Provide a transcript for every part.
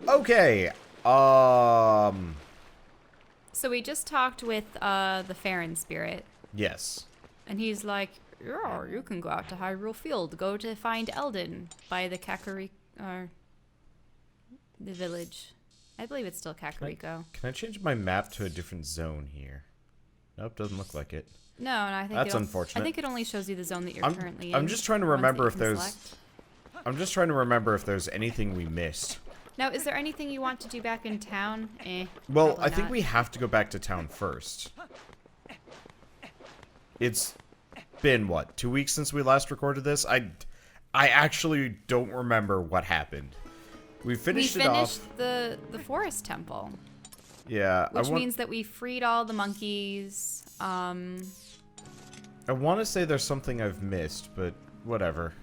Okay. So we just talked with the Farron spirit, Yes. and he's like, "Yeah, you can go out to Hyrule Field, go to find Eldin by the the village. I believe it's still Kakariko. Can I change my map to a different zone here? Nope, doesn't look like it. No, I think That's unfortunate. I think it only shows you the zone that you're currently in. I'm just trying to remember if there's. I'm just trying to remember if there's anything we missed. Now, is there anything you want to do back in town? Well, probably I think not. we have to go back to town first. It's been what, 2 weeks since we last recorded this? I actually don't remember what happened. We finished the forest temple. Yeah, Which means that we freed all the monkeys. I want to say there's something I've missed, but whatever.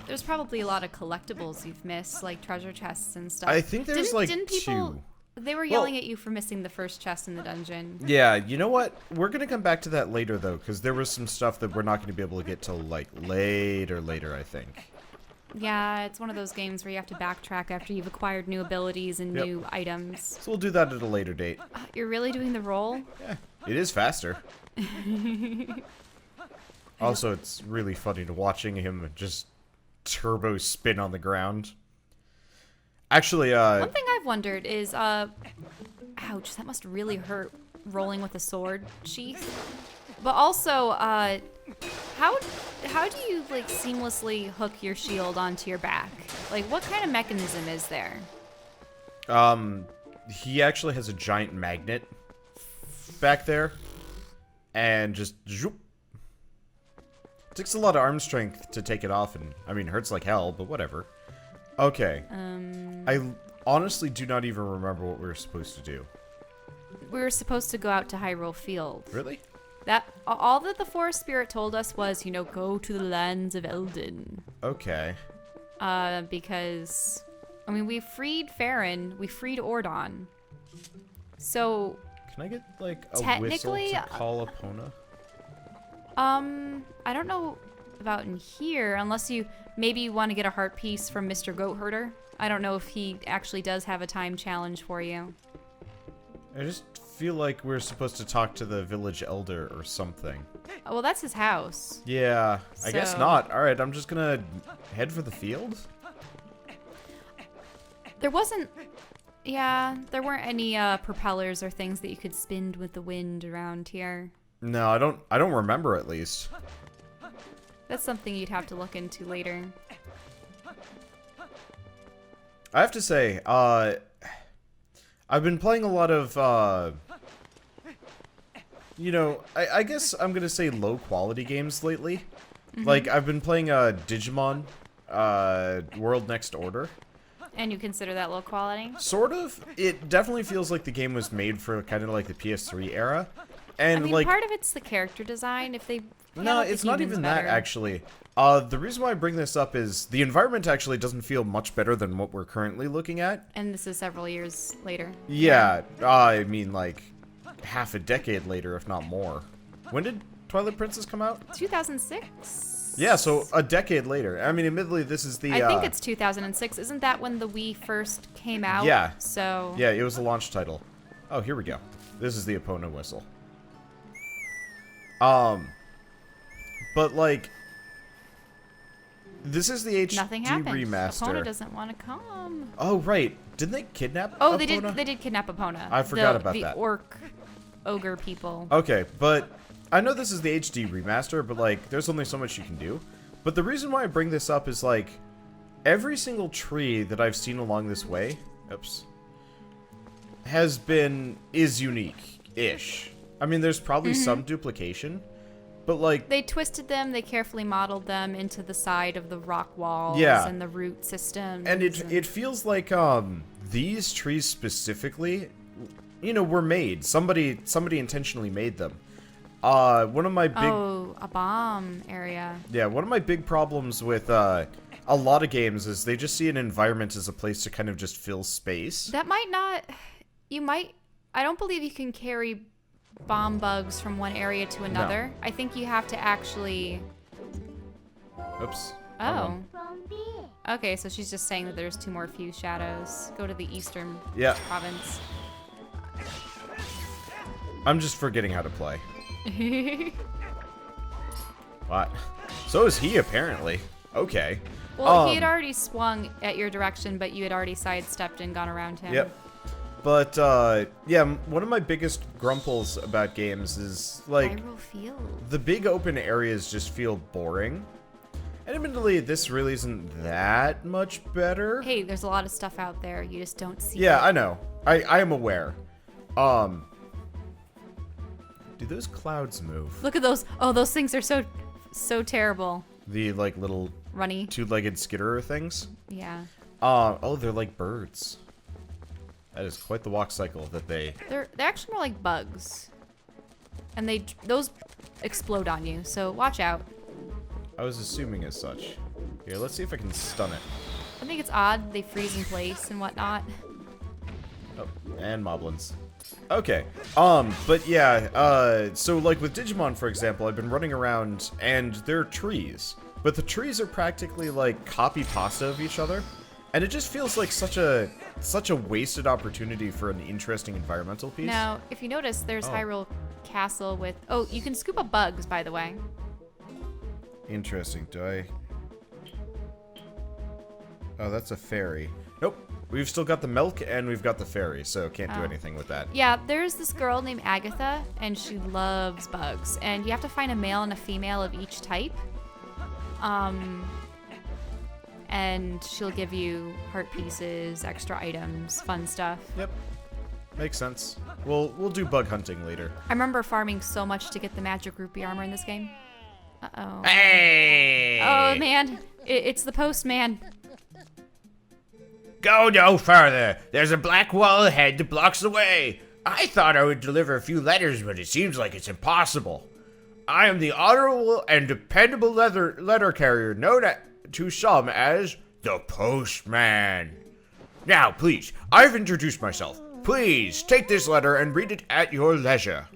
There's probably a lot of collectibles you've missed, like treasure chests and stuff. I think there's didn't people, two. They were yelling at you for missing the first chest in the dungeon. Yeah, you know what? We're going to come back to that later, though, because there was some stuff that we're not going to be able to get till, like, later, I think. Yeah, it's one of those games where you have to backtrack after you've acquired new abilities and new items. So we'll do that at a later date. You're really doing the roll? Yeah, it is faster. Also, it's really funny to watching him just turbo spin on the ground. Actually, one thing I've wondered is, ouch, that must really hurt rolling with a sword sheath. But also, how do you, like, seamlessly hook your shield onto your back? Like, what kind of mechanism is there? He actually has a giant magnet back there. And just, zoop. It takes a lot of arm strength to take it off, and, I mean, it hurts like hell, but whatever. Okay. I honestly do not even remember what we were supposed to do. We were supposed to go out to Hyrule Field. Really? All that the forest spirit told us was, you know, go to the lands of Eldin. Okay. Because, I mean, we freed Farron, we freed Ordon. So, Can I get, like, a whistle technically, to call Epona? I don't know about in here, unless you maybe want to get a heart piece from Mr. Goat Herder. I don't know if he actually does have a time challenge for you. I just feel like we're supposed to talk to the village elder or something. Oh, well, that's his house. Yeah, I guess So- not. Alright, I'm just gonna head for the field. There wasn't... Yeah, there weren't any propellers or things that you could spin with the wind around here. No, I don't remember at least. That's something you'd have to look into later. I have to say, I've been playing a lot of, you know, I guess I'm gonna say low quality games lately. Like, I've been playing, Digimon, World Next Order. And you consider that low quality? Sort of. It definitely feels like the game was made for kind of like the PS3 era. And I mean, like, part of it's the character design. If they no, it's not even that, actually. The reason why I bring this up is the environment actually doesn't feel much better than what we're currently looking at. And this is several years later. Yeah, I mean, like, half a decade later, if not more. When did Twilight Princess come out? 2006? Yeah, so a decade later. I mean, admittedly, this is the... I think it's 2006. Isn't that when the Wii first came out? Yeah. So... Yeah, it was the launch title. Oh, here we go. This is the Epona whistle. But, like... This is the HD Nothing happened. remaster. Epona doesn't want to come. Oh, right. Didn't they kidnap Oh, Epona? they did kidnap Epona. I forgot about the that. orc ogre people. Okay, but I know this is the HD remaster, but, like, there's only so much you can do. But the reason why I bring this up is, like, every single tree that I've seen along this way, oops, is unique-ish. I mean, there's probably some duplication, but, like... They twisted them, they carefully modeled them into the side of the rock walls Yeah. and the root systems. And it feels like, these trees specifically, you know, were made. Somebody intentionally made them. One of my big... Oh, a bomb area. Yeah, one of my big problems with, a lot of games is they just see an environment as a place to kind of just fill space. That might not... You might... I don't believe you can carry bomb bugs from one area to another. No. I think you have to actually... Oops. Oh. Okay, so she's just saying that there's 2 more fuse shadows. Go to the eastern Yeah. province. I'm just forgetting how to play. What? So is he, apparently. Okay. Well, he had already swung at your direction, but you had already sidestepped and gone around him. Yep. But, yeah, one of my biggest grumples about games is, like, Hyrule Field. the big open areas just feel boring. And admittedly, this really isn't that much better. Hey, there's a lot of stuff out there. You just don't see Yeah, it. I know. I am aware. Do those clouds move? Look at those. Oh, those things are so terrible. The, like, little Runny. two-legged skitterer things? Yeah. Oh, they're like birds. That is quite the walk cycle that they... They're actually more like bugs. And those explode on you, so watch out. I was assuming as such. Here, let's see if I can stun it. I think it's odd they freeze in place and whatnot. Oh, and moblins. Okay. But yeah, so like with Digimon, for example, I've been running around and they're trees. But the trees are practically like copy pasta of each other. And it just feels like such a wasted opportunity for an interesting environmental piece. Now, if you notice, there's Hyrule Castle with... Oh, you can scoop up bugs, by the way. Interesting. Do I... Oh, that's a fairy. Nope. We've still got the milk and we've got the fairy, so can't do anything with that. Yeah, there's this girl named Agatha, and she loves bugs. And you have to find a male and a female of each type. And she'll give you heart pieces, extra items, fun stuff. Yep. Makes sense. We'll do bug hunting later. I remember farming so much to get the magic rupee armor in this game. Uh-oh. Hey! Oh, man. It's the postman. Go no further. There's a black wall ahead that blocks the way. I thought I would deliver a few letters, but it seems like it's impossible. I am the honorable and dependable letter carrier known to some as the Postman. Now, please, I've introduced myself. Please, take this letter and read it at your leisure.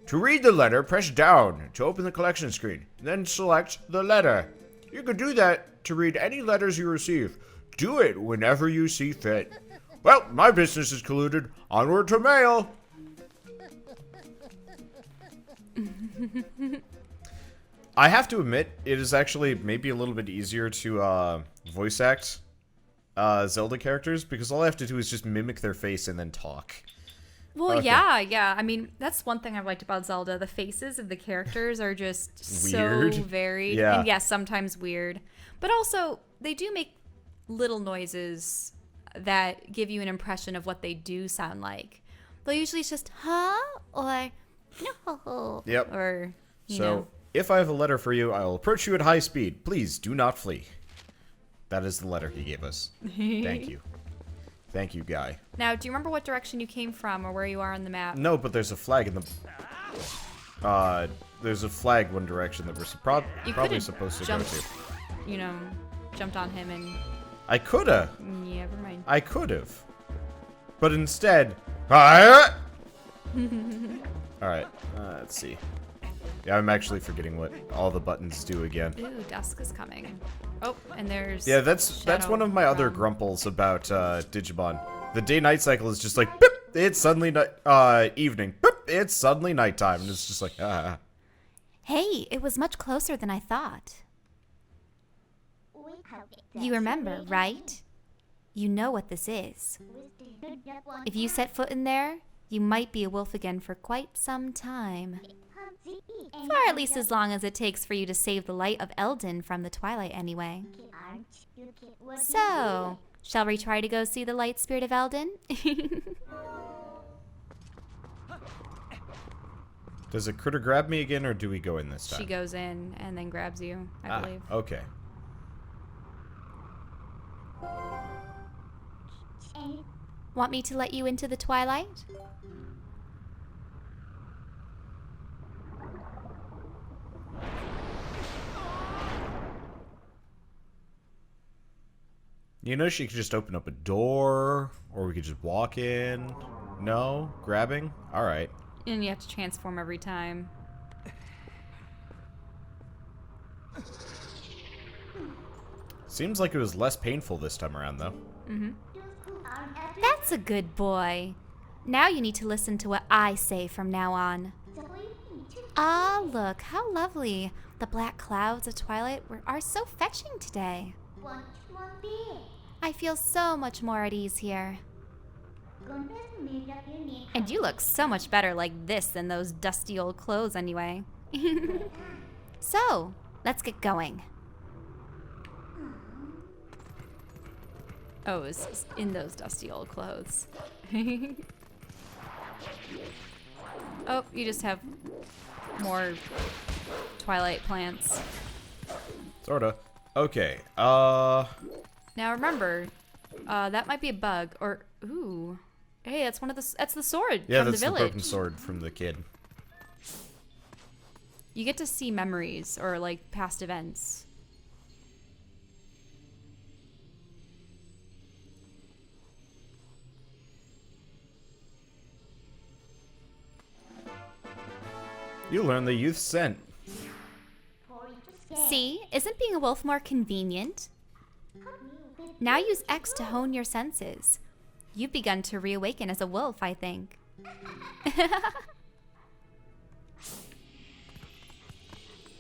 To read the letter, press down to open the collection screen, then select the letter. You can do that to read any letters you receive. Do it whenever you see fit. Well, my business is concluded. Onward to mail. I have to admit, it is actually maybe a little bit easier to voice act Zelda characters, because all I have to do is just mimic their face and then talk. Well, Okay. yeah. I mean, that's one thing I've liked about Zelda. The faces of the characters are just Weird. so varied. Yeah. And yes, sometimes weird. But also, they do make little noises that give you an impression of what they do sound like. They'll usually just, huh? Or, no. Yep. Or, you So, know. if I have a letter for you, I will approach you at high speed. Please do not flee. That is the letter he gave us. Thank you. Thank you, guy. Now, do you remember what direction you came from or where you are on the map? No, but there's a flag in the... there's a flag one direction that we're You probably could've supposed to jumped, go to. you know, jumped on him and... I coulda. Yeah, never mind. I could've. But instead... Alright, let's see. Yeah, I'm actually forgetting what all the buttons do again. Ooh, dusk is coming. Oh, and there's... Yeah, that's Shadow one of my other from- grumples about Digimon. The day-night cycle is just like, boop, it's suddenly evening. Boop, it's suddenly nighttime. And it's just like, ah. Hey, it was much closer than I thought. You remember, right? You know what this is. If you set foot in there, you might be a wolf again for quite some time. For at least as long as it takes for you to save the light of Eldin from the Twilight anyway. So, shall we try to go see the light spirit of Eldin? Does a critter grab me again, or do we go in this time? She goes in and then grabs you, I believe. Okay. Want me to let you into the Twilight? You know, she could just open up a door, or we could just walk in. No? Grabbing? Alright. And you have to transform every time. Seems like it was less painful this time around, though. That's a good boy. Now you need to listen to what I say from now on. Ah, look, how lovely. The black clouds of Twilight are so fetching today. I feel so much more at ease here. And you look so much better like this than those dusty old clothes anyway. So, let's get going. Oh, it's in those dusty old clothes. Oh, you just have more Twilight plants. Sorta. Okay, Now remember, that might be a bug, or, ooh. Hey, that's that's the sword yeah, from that's the the village. broken sword from the kid. You get to see memories, or like past events. You learn the youth's scent. See, isn't being a wolf more convenient? Now use X to hone your senses. You've begun to reawaken as a wolf, I think.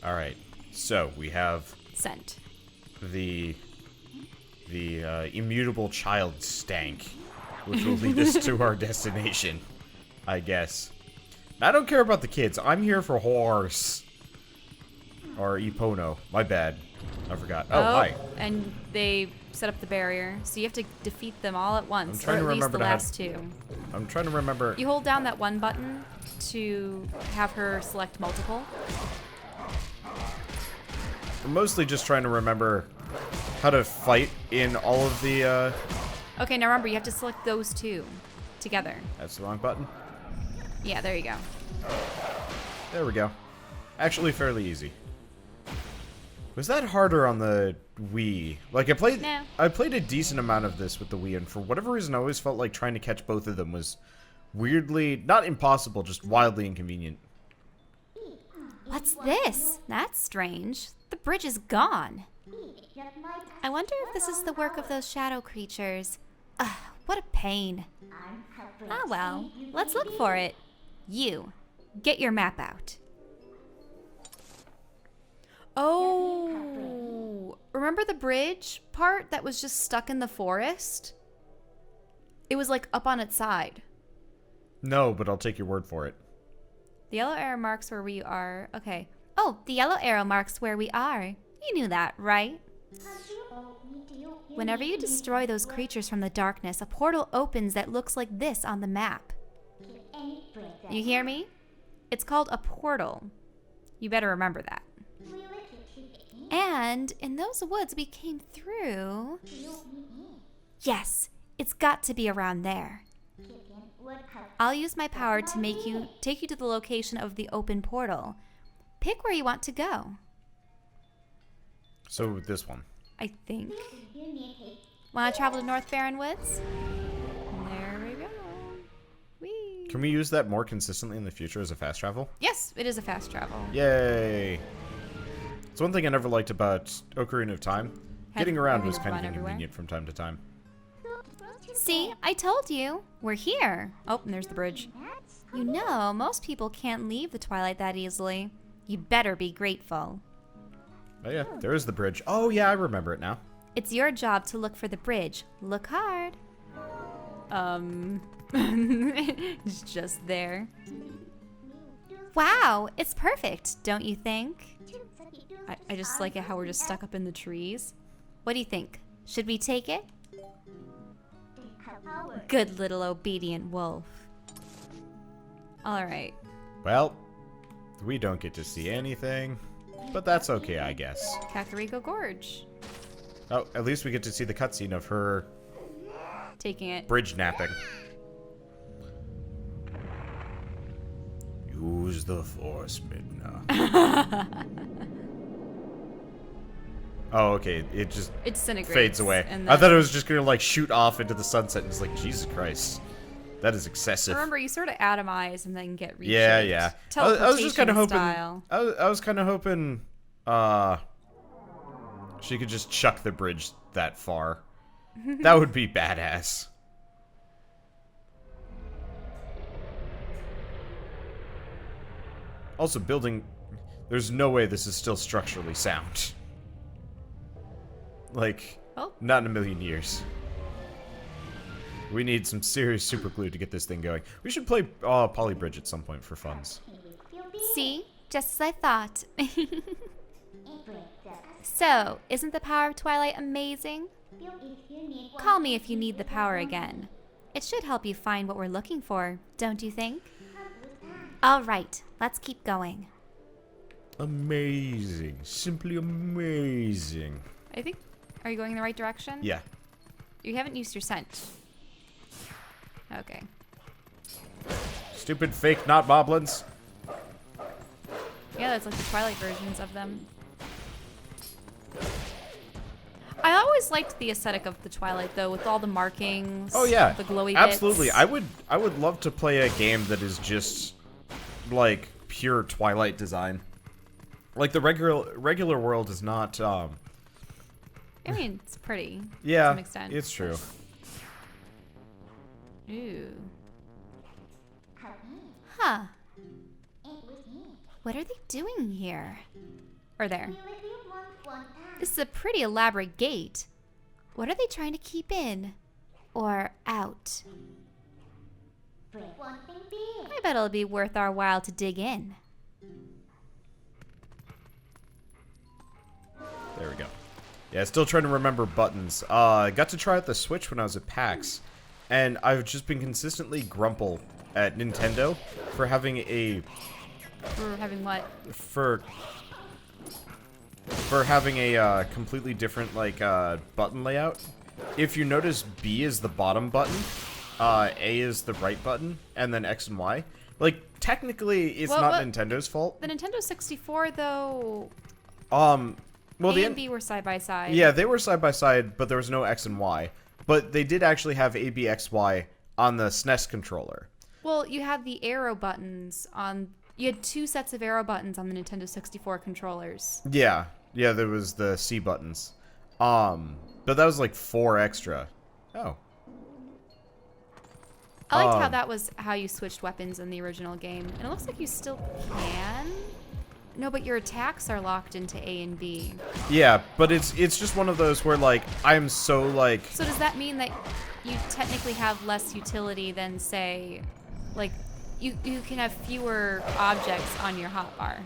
Alright, so we have Scent. the immutable child stank, which will lead us to our destination, I guess. I don't care about the kids. I'm here for horse. Or Epono. My bad. I forgot. Oh, hi. And they set up the barrier, so you have to defeat them all at once, trying or to at least remember the to have- last two. I'm trying to remember. You hold down that one button to have her select multiple. I'm mostly just trying to remember how to fight in all of the, Okay, now remember, you have to select those two together. That's the wrong button. Yeah, there you go. There we go. Actually, fairly easy. Was that harder on the Wii? Like, No. I played a decent amount of this with the Wii, and for whatever reason, I always felt like trying to catch both of them was weirdly, not impossible, just wildly inconvenient. What's this? That's strange. The bridge is gone. I wonder if this is the work of those shadow creatures. Ugh, what a pain. Ah well, let's look for it. You, get your map out. Oh, remember the bridge part that was just stuck in the forest? It was like up on its side. No, but I'll take your word for it. The yellow arrow marks where we are. Okay. Oh, the yellow arrow marks where we are. You knew that, right? Whenever you destroy those creatures from the darkness, a portal opens that looks like this on the map. You hear me? It's called a portal. You better remember that. And in those woods we came through... Yes, it's got to be around there. I'll use my power to take you to the location of the open portal. Pick where you want to go. So, this one. I think. Want to travel to North Barren Woods? There we go. Whee. Can we use that more consistently in the future as a fast travel? Yes, it is a fast travel. Yay! It's one thing I never liked about Ocarina of Time. Getting around was Ocarina of kind of Fun everywhere. inconvenient from time to time. See, I told you. We're here. Oh, and there's the bridge. You know, most people can't leave the Twilight that easily. You better be grateful. Oh yeah, there is the bridge. Oh yeah, I remember it now. It's your job to look for the bridge. Look hard. It's just there. Wow, it's perfect, don't you think? I just like it how we're just stuck up in the trees. What do you think? Should we take it? Good little obedient wolf. All right. Well, we don't get to see anything, but that's okay, I guess. Kakariko Gorge. Oh, at least we get to see the cutscene of her Taking it. bridge napping. Use the Force, Midna. Oh, okay. It just It disintegrates. fades away. And I then- thought it was just gonna like shoot off into the sunset, and it's like, Jesus Christ, that is excessive. Remember, you sort of atomize and then get reshaped. Yeah, yeah. I was just kind of hoping. Style. I was kind of hoping. She could just chuck the bridge that far. That would be badass. Also, building... There's no way this is still structurally sound. Like, Oh. not in a million years. We need some serious super glue to get this thing going. We should play Poly Bridge at some point for funs. See? Just as I thought. So, isn't the power of Twilight amazing? Call me if you need the power again. It should help you find what we're looking for, don't you think? Alright, let's keep going. Amazing. Simply amazing. I think. Are you going in the right direction? Yeah. You haven't used your scent. Okay. Stupid fake not moblins. Yeah, that's like the Twilight versions of them. I always liked the aesthetic of the Twilight, though, with all the markings. Oh yeah, the glowy absolutely. bits. I would love to play a game that is just like pure Twilight design. Like the regular world is not. I mean, it's pretty. Yeah, to some extent. it's true. Ooh. Huh. What are they doing here? Or there. This is a pretty elaborate gate. What are they trying to keep in? Or out? I bet it'll be worth our while to dig in. There we go. Yeah, still trying to remember buttons. I got to try out the Switch when I was at PAX, and I've just been consistently grumple at Nintendo for having a For having what? for having a completely different like button layout. If you notice, B is the bottom button, A is the right button, and then X and Y. Like technically, it's Well, not what- Nintendo's fault. The Nintendo 64, though. Well, A the and B were side by side. yeah, they were side by side, but there was no X and Y. But they did actually have A, B, X, Y on the SNES controller. Well, you had the arrow buttons on. You had 2 sets of arrow buttons on the Nintendo 64 controllers. Yeah, yeah, there was the C buttons. But that was like 4 extra. Oh. I liked how that was how you switched weapons in the original game. And it looks like you still can. No, but your attacks are locked into A and B. Yeah, but it's just one of those where like I'm so like So does that mean that you technically have less utility than, say, like, you can have fewer objects on your hotbar?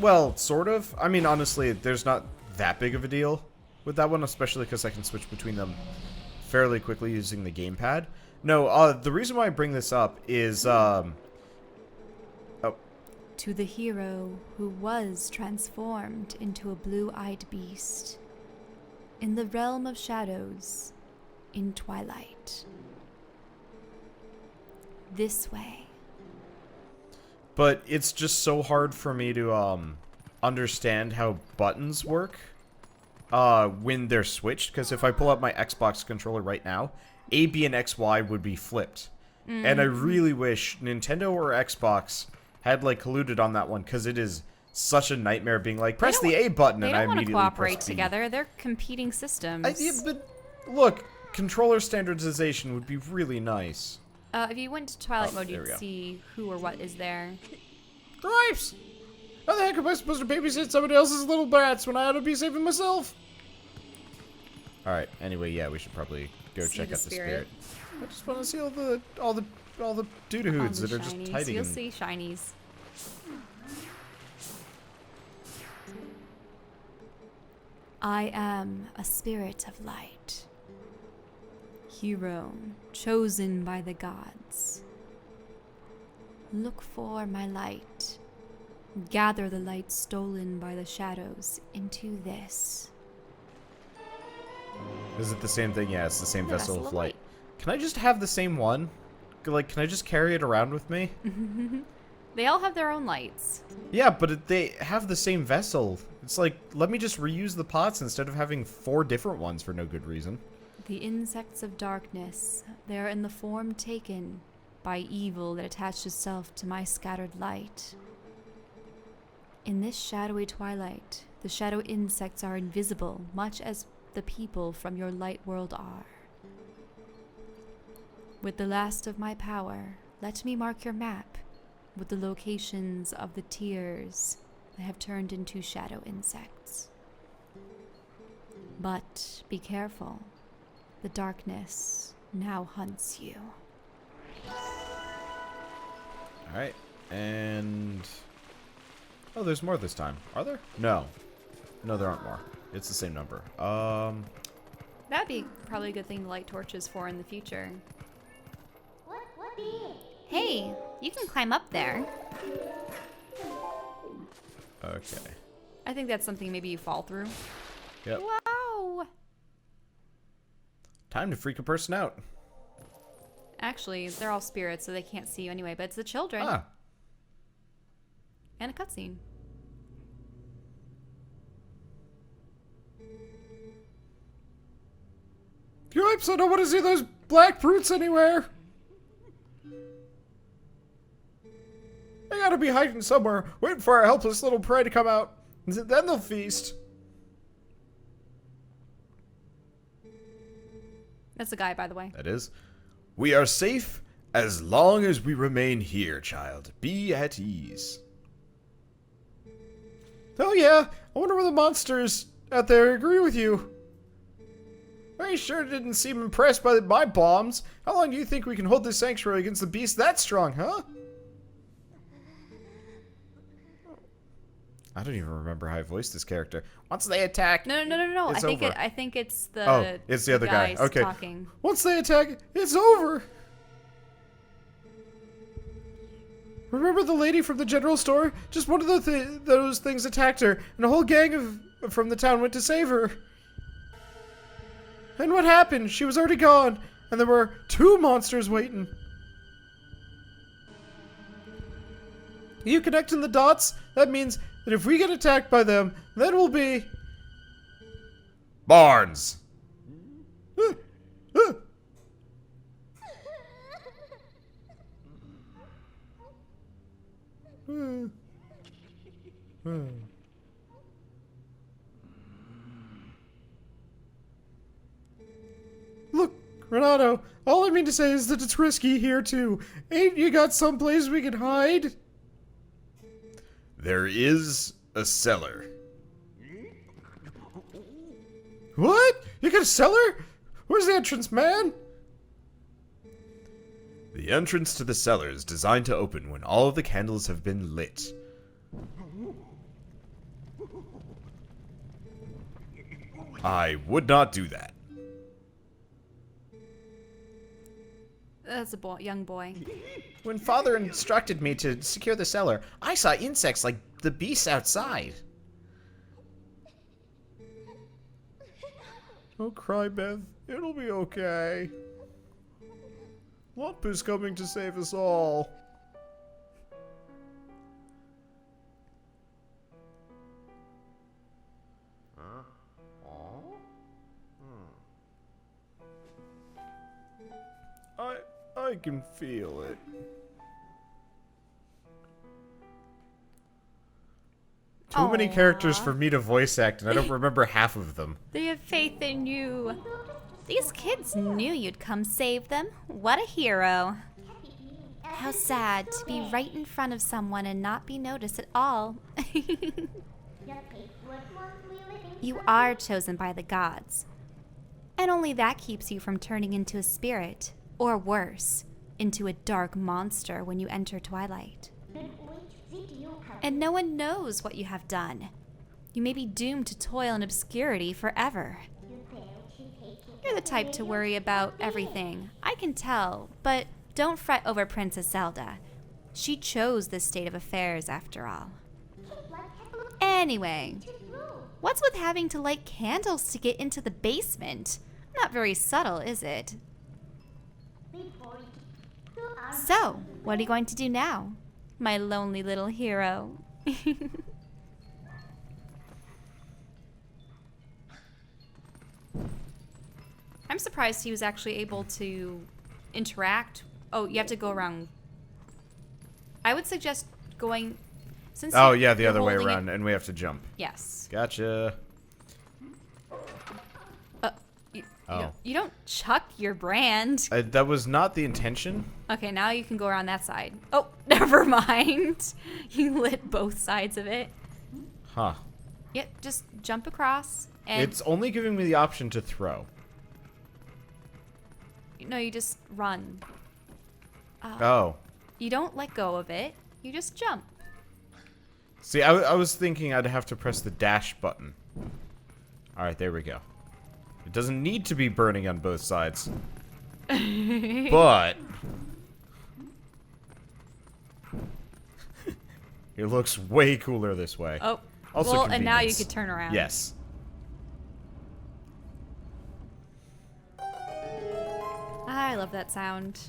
well, sort of. I mean, honestly, there's not that big of a deal with that one, especially because I can switch between them fairly quickly using the gamepad. No, the reason why I bring this up is To the hero who was transformed into a blue-eyed beast in the realm of shadows in Twilight. This way. but it's just so hard for me to understand how buttons work when they're switched, because if I pull up my Xbox controller right now, A, B, and X, Y would be flipped. And I really wish Nintendo or Xbox had like colluded on that one, because it is such a nightmare being like, press the A button, They and I don't want to immediately cooperate press B. together. They're competing systems. Yeah, but look, controller standardization would be really nice. If you went to Twilight mode, there we you'd go. see who or what is there. Gripes! How the heck am I supposed to babysit somebody else's little brats when I ought to be saving myself? Alright, anyway, yeah, we should probably go See check the out the spirit. spirit. I just want to see all the doo-doo-hoods that are just Shinies. hiding You'll in... see shinies. I am a spirit of light. Hero, chosen by the gods. Look for my light. Gather the light stolen by the shadows into this. Is it the same thing? Yeah, it's the same The vessel vessel of of light. Can I just have the same one? Like, can I just carry it around with me? They all have their own lights. Yeah, but they have the same vessel. It's like, let me just reuse the pots instead of having 4 different ones for no good reason. The insects of darkness, they are in the form taken by evil that attached itself to my scattered light. In this shadowy twilight, The shadow insects are invisible, much as the people from your light world are. With the last of my power, let me mark your map with the locations of the tears that have turned into shadow insects. But be careful. The darkness now hunts you. Alright, and... Oh, there's more this time. Are there? No. No, there aren't more. It's the same number. That'd be probably a good thing to light torches for in the future. Hey, you can climb up there. Okay. I think that's something maybe you fall through. Yep. Wow! Time to freak a person out. Actually, they're all spirits, so they can't see you anyway, but it's the children. Ah. And a cutscene. Yipes, I don't want to see those black brutes anywhere. They gotta be hiding somewhere, waiting for our helpless little prey to come out. Then they'll feast. That's a guy, by the way. That is. We are safe as long as we remain here, child. Be at ease. Oh yeah, I wonder where the monsters out there agree with you. I sure didn't seem impressed by my bombs. How long do you think we can hold this sanctuary against the beast that strong, huh? I don't even remember how I voiced this character. Once they attack, No. it's I over. think it's the Oh, it's the other guy. guys Okay. talking. Once they attack, it's over. Remember the lady from the general store? Just one of those things attacked her, and a whole gang from the town went to save her. And what happened? She was already gone, and there were 2 monsters waiting. You connecting the dots? That means that if we get attacked by them, then we'll be... Barnes! Look, Renato, all I mean to say is that it's risky here too. Ain't you got someplace we can hide? There is a cellar. What? You got a cellar? Where's the entrance, man? The entrance to the cellar is designed to open when all of the candles have been lit. I would not do that. That's a young boy. When Father instructed me to secure the cellar, I saw insects like the beasts outside. Don't cry, Beth. It'll be okay. Lump is coming to save us all. I can feel it. Too many characters for me to voice act, and I don't remember half of them. They have faith in you. These kids knew you'd come save them. What a hero. How sad to be right in front of someone and not be noticed at all. You are chosen by the gods. And only that keeps you from turning into a spirit, or worse, into a dark monster when you enter Twilight. And no one knows what you have done. You may be doomed to toil in obscurity forever. You're the type to worry about everything, I can tell, but don't fret over Princess Zelda. She chose this state of affairs after all. Anyway, what's with having to light candles to get into the basement? Not very subtle, is it? So, what are you going to do now, my lonely little hero? I'm surprised he was actually able to interact. Oh, you have to go around. I would suggest going... Since Oh, yeah, the you're other way holding it- around, and we have to jump. Yes. Gotcha. Oh. You don't chuck your brand. That was not the intention. Okay, now you can go around that side. Oh, never mind. You lit both sides of it. Huh. Yep, just jump across. And It's only giving me the option to throw. no, you just run. Oh. You don't let go of it. You just jump. See, I was thinking I'd have to press the dash button. Alright, there we go. It doesn't need to be burning on both sides. But... it looks way cooler this way. Oh, Also well, and now you convenience. could turn around. Yes. I love that sound.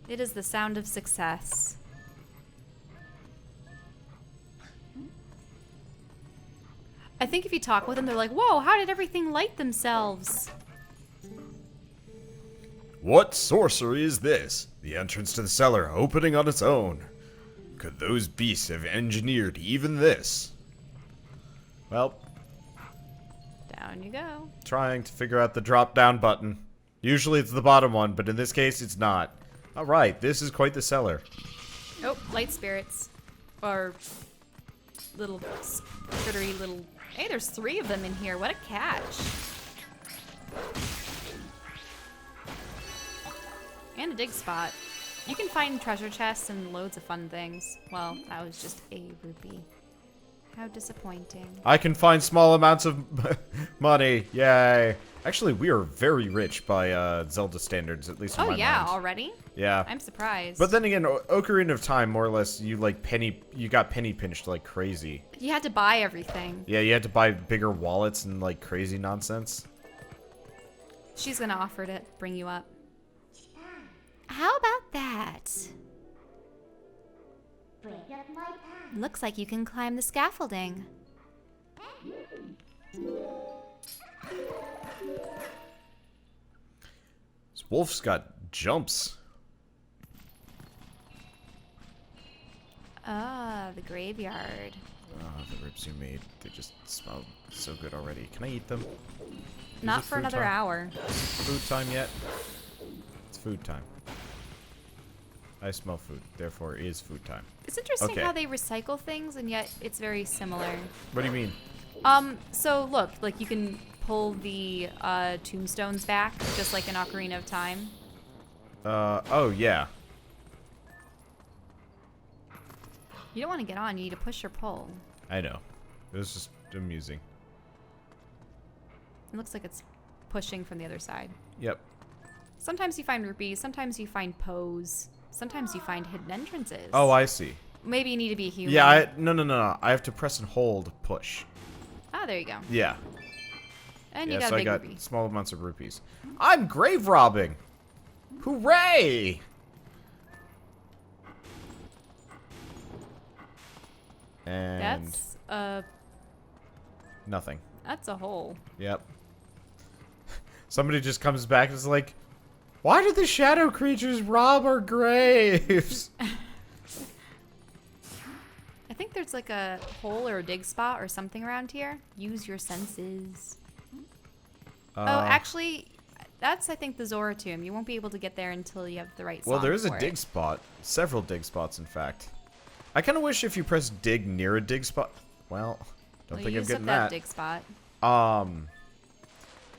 It is the sound of success. I think if you talk with them, they're like, whoa, how did everything light themselves? What sorcery is this? The entrance to the cellar opening on its own. Could those beasts have engineered even this? Well, Down you go. trying to figure out the drop down button. Usually it's the bottom one, but in this case it's not. Alright, this is quite the cellar. Oh, light spirits. Or little skittery little... Hey, there's 3 of them in here. What a catch. And a dig spot. You can find treasure chests and loads of fun things. Well, that was just a rupee. How disappointing. I can find small amounts of money. Yay. Actually, we are very rich by Zelda standards, at least in Oh my yeah, mind. already? Yeah. I'm surprised. But then again, Ocarina of Time, more or less, you got penny pinched like crazy. you had to buy everything. Yeah, you had to buy bigger wallets and like crazy nonsense. She's gonna offer to bring you up. How about that? Looks like you can climb the scaffolding. This wolf's got jumps. Ah, the graveyard. Oh, the ribs you made, they just smell so good already. Can I eat them? Not it for food another time? hour. Food time yet? It's food time. I smell food, therefore it is food time. It's interesting Okay. how they recycle things and yet it's very similar. What do you mean? So look, like you can pull the tombstones back, just like in Ocarina of Time. Oh yeah. You don't want to get on, you need to push or pull. I know. It was just amusing. It looks like it's pushing from the other side. Yep. Sometimes you find rupees, sometimes you find pose, sometimes you find hidden entrances. Oh, I see. Maybe you need to be a human. Yeah, no. I have to press and hold push. Ah, there you go. Yeah. And Yeah, you got so a I big got rupee. small amounts of rupees. I'm grave robbing! Hooray! And nothing. That's a hole. Yep. Somebody just comes back and is like, why did the shadow creatures rob our graves? I think there's like a hole or a dig spot or something around here. Use your senses. Oh, actually, that's I think the Zora tomb. You won't be able to get there until you have the right song Well, there is a for dig it. spot. Several dig spots, in fact. I kind of wish if you press dig near a dig spot. Well, don't Well, think you I'm used up getting that that. dig spot.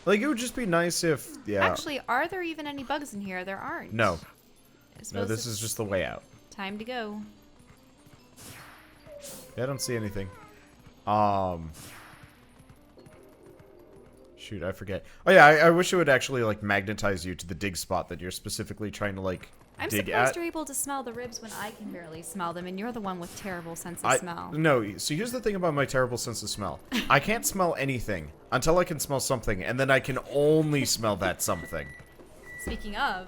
Like, it would just be nice if, yeah. Actually, are there even any bugs in here? There aren't. No. I No, suppose this it's is just the way out. time to go. Yeah, I don't see anything. Shoot, I forget. Oh yeah, I wish it would actually like magnetize you to the dig spot that you're specifically trying to like I'm dig surprised at. you're able to smell the ribs when I can barely smell them, and you're the one with terrible sense of smell. No, so here's the thing about my terrible sense of smell. I can't smell anything until I can smell something, and then I can only smell that something. Speaking of,